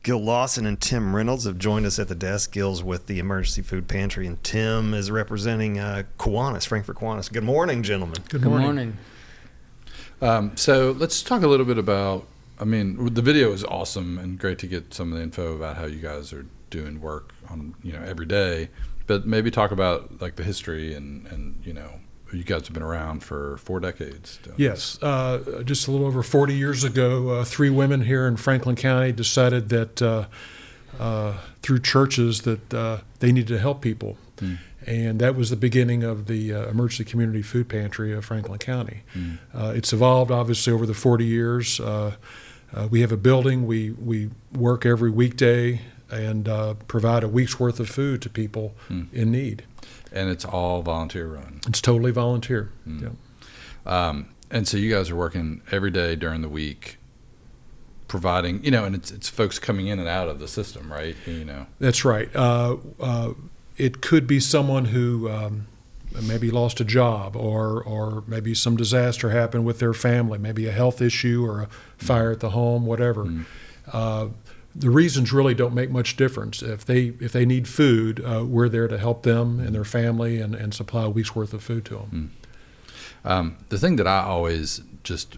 Gil Lawson and Tim Reynolds have joined us at the desk. Gil's with the Emergency Food Pantry, and Tim is representing Kiwanis, Frankfort Kiwanis. Good morning, gentlemen. Good morning. So let's talk a little bit about, the video is awesome and great to get some of the info about how you guys are doing work on, every day, but maybe talk about like the history and you guys have been around for 4 decades. Yes. Just a little over 40 years ago, 3 women here in Franklin County decided that through churches that they needed to help people. And that was the beginning of the Emergency Community Food Pantry of Franklin County. It's evolved, obviously, over the 40 years. We have a building. We work every weekday and provide a week's worth of food to people in need. And it's all volunteer run. It's totally volunteer. Yeah. And so you guys are working every day during the week, providing, and it's folks coming in and out of the system, right? That's right. It could be someone who maybe lost a job, or maybe some disaster happened with their family, maybe a health issue or a fire at the home, whatever. The reasons really don't make much difference. If they need food, we're there to help them and their family and supply a week's worth of food to them. The thing that I always just,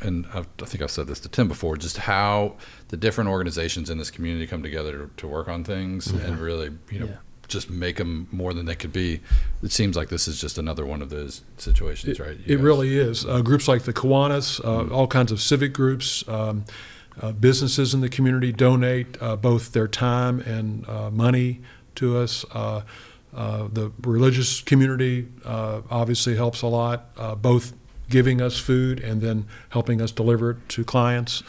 and I think I've said this to Tim before, just how the different organizations in this community come together to work on things and really, just make them more than they could be. It seems like this is just another one of those situations, right? It really is. Groups like the Kiwanis, all kinds of civic groups, businesses in the community donate both their time and money to us. The religious community obviously helps a lot, both giving us food and then helping us deliver it to clients.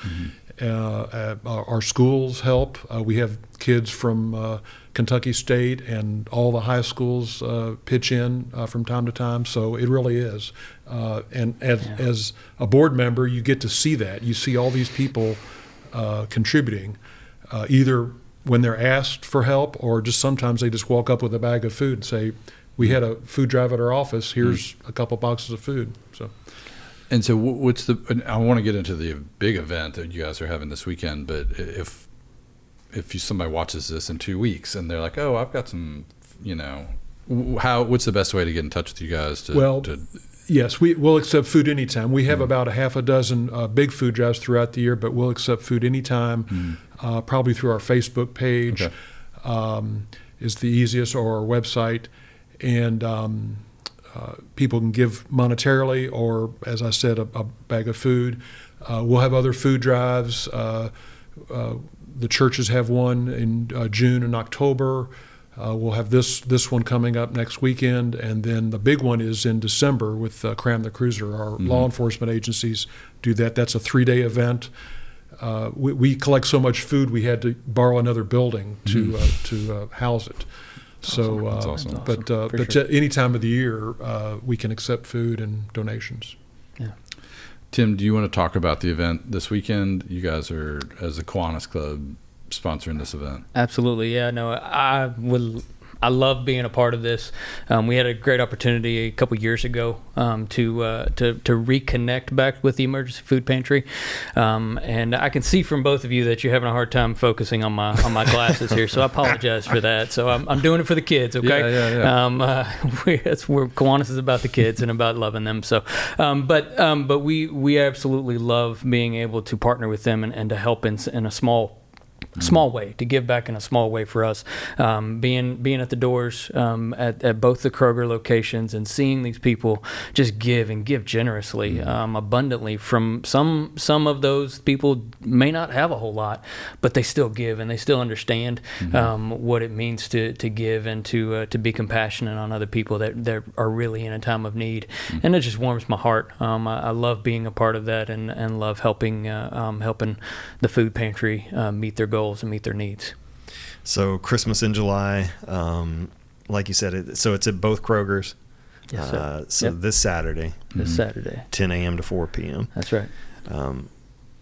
Our schools help. We have kids from Kentucky State and all the high schools pitch in from time to time, so it really is. And as a board member, you get to see that. You see all these people contributing, either when they're asked for help or just sometimes they just walk up with a bag of food and say, we had a food drive at our office, here's a couple boxes of food. And so I want to get into the big event that you guys are having this weekend, but if somebody watches this in 2 weeks and they're like, oh, I've got some, what's the best way to get in touch with you guys? Yes, we'll accept food anytime. We have about a half a dozen big food drives throughout the year, but we'll accept food anytime, probably through our Facebook page is the easiest, or our website. And people can give monetarily or, as I said, a bag of food. We'll have other food drives. The churches have one in June and October. We'll have this one coming up next weekend, and then the big one is in December with Cram the Cruiser. Our law enforcement agencies do that. That's a 3-day event. We collect so much food we had to borrow another building to house it. So, That's awesome. But any time of the year, we can accept food and donations. Yeah. Tim, do you want to talk about the event this weekend? You guys are, as the Kiwanis Club, sponsoring this event. Absolutely, yeah. No, I love being a part of this. We had a great opportunity a couple years ago to reconnect back with the Emergency Food Pantry, and I can see from both of you that you're having a hard time focusing on my glasses here. So I apologize for that. So I'm doing it for the kids, okay? Yeah. That's where Kiwanis is about the kids and about loving them. So, but we absolutely love being able to partner with them and to help in a small way, to give back in a small way for us, being at the doors at both the Kroger locations and seeing these people just give generously, abundantly. From some of those people may not have a whole lot, but they still give and they still understand what it means to give and to be compassionate on other people that are really in a time of need. And it just warms my heart. I love being a part of that and love helping the food pantry meet their goals and meet their needs. So Christmas in July, like you said, it's at both Krogers. Yes, sir. This Saturday. 10 a.m. to 4 p.m. That's right. And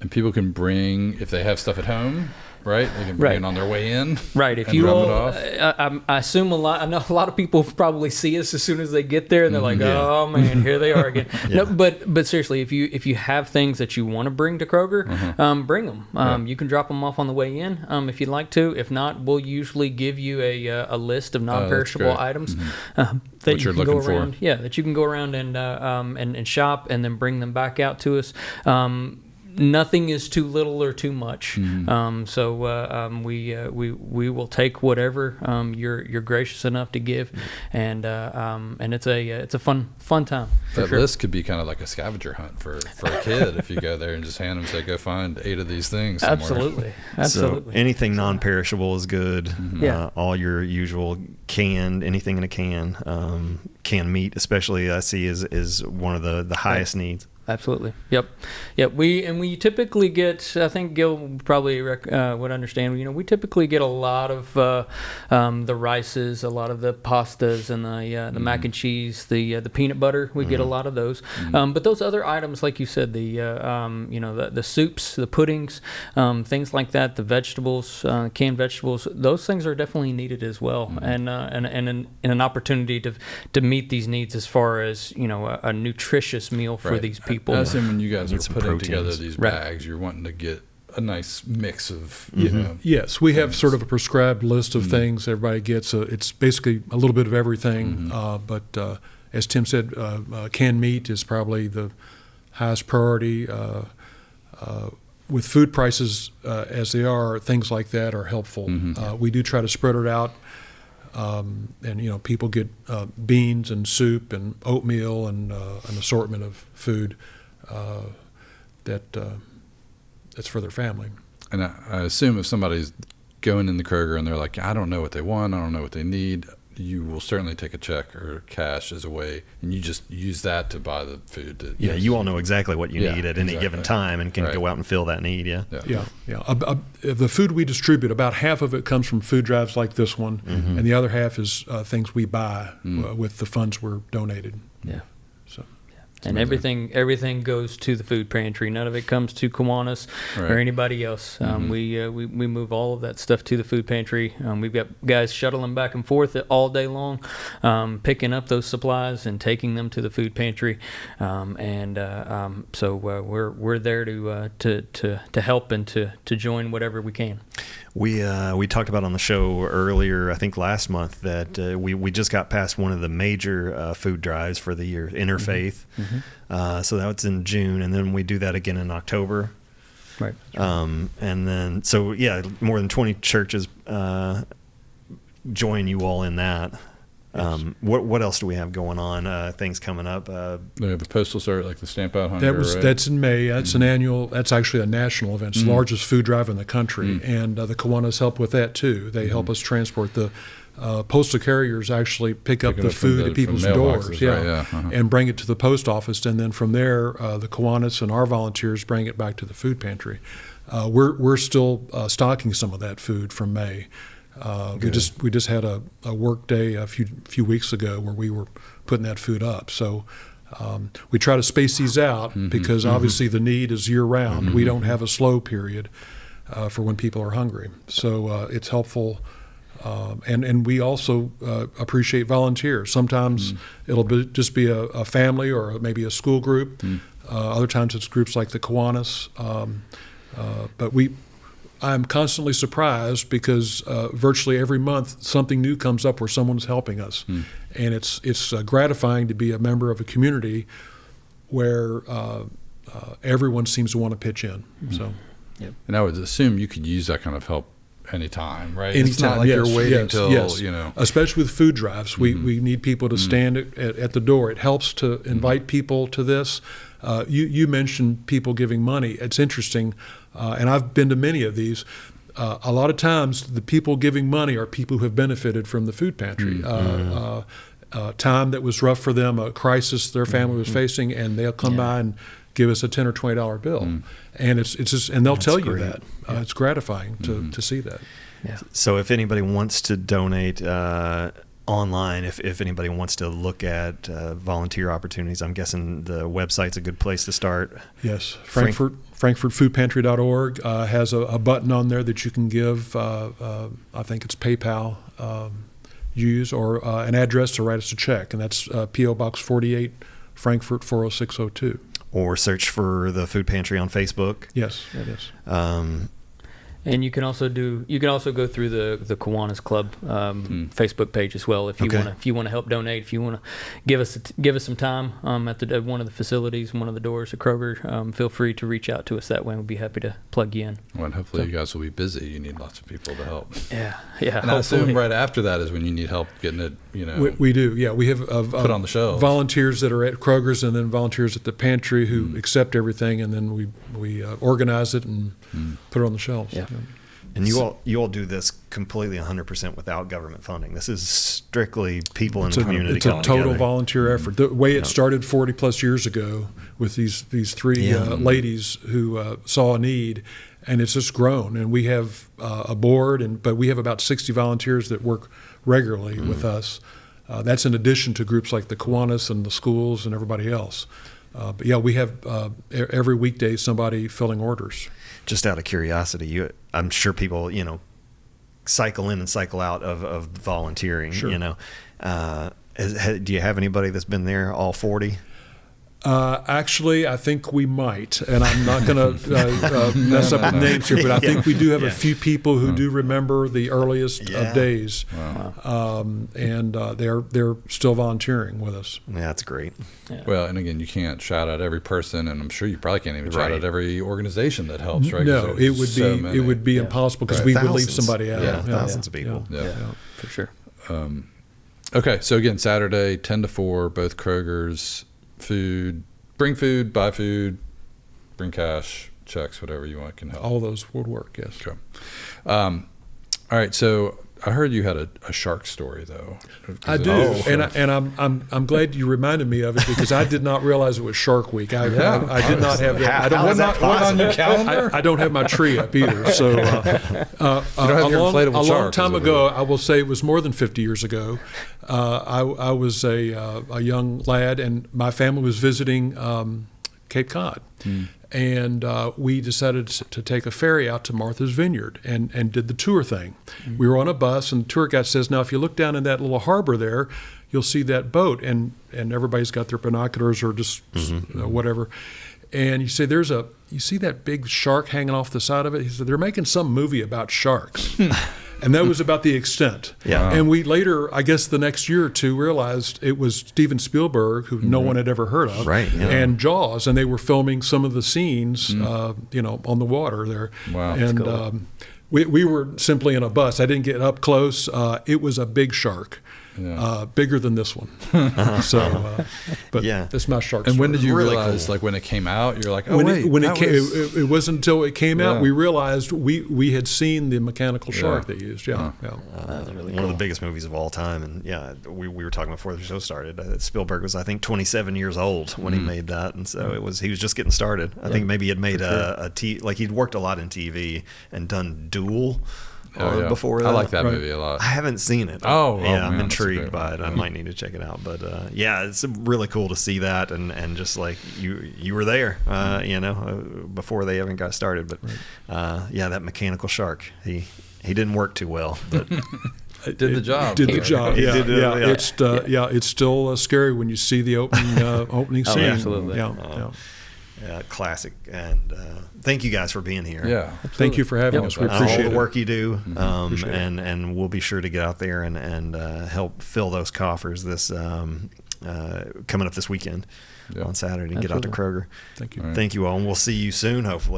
people can bring, if they have stuff at home, right? They can bring it on their way in. Right. If and you rub it all, off. I assume I know a lot of people probably see us as soon as they get there, and they're like, "Oh man, here they are again." No, but seriously, if you have things that you want to bring to Kroger, bring them. You can drop them off on the way in if you'd like to. If not, we'll usually give you a list of non-perishable items that you can go around. Yeah, that you can go around and shop, and then bring them back out to us. Nothing is too little or too much. So we will take whatever you're gracious enough to give, and it's a fun time. That list could be kind of like a scavenger hunt for a kid if you go there and just hand them, say, go find 8 of these things somewhere. So Absolutely. anything non-perishable is good. All your usual canned, anything in a can, canned meat especially, I see is one of the highest needs. Absolutely. Yep. We typically get, I think Gil probably would understand, we typically get a lot of the rices, a lot of the pastas, and the mac and cheese, the peanut butter. We get a lot of those. But those other items, like you said, the soups, the puddings, things like that, the vegetables, canned vegetables, those things are definitely needed as well. And an opportunity to meet these needs as far as, a nutritious meal for these people. I assume when you guys are putting proteins together these bags, you're wanting to get a nice mix of, you know. Yes, we have sort of a prescribed list of things everybody gets. It's basically a little bit of everything. But as Tim said, canned meat is probably the highest priority. With food prices as they are, things like that are helpful. We do try to spread it out. And people get beans and soup and oatmeal and an assortment of food that's for their family. And I assume if somebody's going in the Kroger and they're like, I don't know what they want, I don't know what they need, you will certainly take a check or cash as a way, and you just use that to buy the food. You all know exactly what you need at any given time and can go out and fill that need. The food we distribute, about half of it comes from food drives like this one, and the other half is things we buy with the funds we're donated. So. And everything goes to the food pantry. None of it comes to Kiwanis or anybody else. We move all of that stuff to the food pantry. We've got guys shuttling back and forth all day long, picking up those supplies and taking them to the food pantry. So we're there to help and to join whatever we can. We talked about on the show earlier, I think last month, that we just got past one of the major food drives for the year, Interfaith. So that's in June, and then we do that again in October. Right. And then, more than 20 churches join you all in that. What else do we have going on? Things coming up. They have the postal service, like the Stamp Out Hunger. That's in May. That's an annual. That's actually a national event. It's the largest food drive in the country, and the Kiwanis help with that too. They help us transport the. Postal carriers actually pick up the food at people's doors, and bring it to the post office, and then from there, the Kiwanis and our volunteers bring it back to the food pantry. We're still stocking some of that food from May. We just had a work day a few weeks ago where we were putting that food up. So we try to space these out because obviously the need is year round. We don't have a slow period for when people are hungry. So it's helpful. And we also appreciate volunteers. Sometimes it'll just be a family or maybe a school group. Other times it's groups like the Kiwanis. But I'm constantly surprised because virtually every month something new comes up where someone's helping us. And it's gratifying to be a member of a community where everyone seems to want to pitch in. So, And I would assume you could use that kind of help anytime, right? Anytime, it's not like you're waiting till, Especially with food drives. We need people to stand at the door. It helps to invite people to this. You mentioned people giving money. It's interesting, and I've been to many of these. A lot of times the people giving money are people who have benefited from the food pantry. Time that was rough for them, a crisis their family was facing, and they'll come by and give us a $10 or $20 bill, and it's just, and they'll tell you that. It's gratifying to see that. So if anybody wants to donate online if anybody wants to look at volunteer opportunities. I'm guessing the website's a good place to start. Yes, frankfurtfoodpantry.org has a button on there that you can give. I think it's PayPal use, or an address to write us a check, and that's P.O. Box 48, Frankfurt 40602. Or search for the Food Pantry on Facebook. Yes, it is. And you can also go through the Kiwanis Club Facebook page as well if you want to help donate, if you want to give us some time at one of the facilities, one of the doors at Kroger. Feel free to reach out to us that way. We'll be happy to plug you in. Well, and hopefully you guys will be busy. You need lots of people to help. Yeah. And I assume right after that is when you need help getting it. We do. Yeah, we have put on the shelves. Volunteers that are at Kroger's, and then volunteers at the pantry who accept everything, and then we organize it and put it on the shelves. Yeah. And you all do this completely 100% without government funding. This is strictly people in the community. It's a total together. volunteer effort. The way it started 40 plus years ago with these three ladies who saw a need, and it's just grown. And we have a board, but we have about 60 volunteers that work regularly with us. That's in addition to groups like the Kiwanis and the schools and everybody else. But yeah, we have every weekday somebody filling orders. Just out of curiosity, I'm sure people, cycle in and cycle out of volunteering. Sure. Do you have anybody that's been there all 40? Actually, I think we might, and I'm not going to mess up with names here, but I think we do have a few people who do remember the earliest of days. Wow. And they're still volunteering with us. Yeah, that's great. Yeah. Well, and again, you can't shout out every person, and I'm sure you probably can't even shout out every organization that helps, right? No, it would be impossible because we would leave somebody out. Yeah, thousands of people. Yeah, for sure. Okay, so again, Saturday, 10 to 4, both Kroger's. Food, bring food, buy food, bring cash, checks, whatever you want can help. All those would work, yes. Okay. All right, so I heard you had a shark story though. I do, and I'm glad you reminded me of it because I did not realize it was Shark Week. I did not have that. On your calendar? I don't have my tree up either. So a long time ago, I will say it was more than 50 years ago. I was a young lad, and my family was visiting Cape Cod. And we decided to take a ferry out to Martha's Vineyard and did the tour thing. We were on a bus, and the tour guide says, now, if you look down in that little harbor there, you'll see that boat. And everybody's got their binoculars or just whatever. And you say, you see that big shark hanging off the side of it? He said, they're making some movie about sharks. And that was about the extent. Yeah. And we later, I guess the next year or two, realized it was Steven Spielberg, who no one had ever heard of, right, yeah. and Jaws, and they were filming some of the scenes, on the water there. Wow. And cool. We were simply in a bus. I didn't get up close. It was a big shark. Yeah. Bigger than this one. But it's my shark. And when did you really realize, cool. like when it came out, you're like, it wasn't until it came out we realized we had seen the mechanical shark they used. That's really one of the biggest movies of all time. And we were talking before the show started. Spielberg was, I think, 27 years old when he made that, and so he was just getting started. I think maybe he had made he'd worked a lot in TV and done Duel. Before that. I like that movie a lot. I haven't seen it. I'm intrigued by it. I might need to check it out. But it's really cool to see that and just like you were there, before they even got started. But that mechanical shark, he didn't work too well, but did the job. Did the job. It's still scary when you see the opening scene. Absolutely. Classic. And thank you guys for being here. Yeah, thank you for having us. We appreciate all the work it. you do, and we'll be sure to get out there and help fill those coffers this coming up this weekend on Saturday and get out to Kroger. Thank you. Thank you all, and we'll see you soon, hopefully.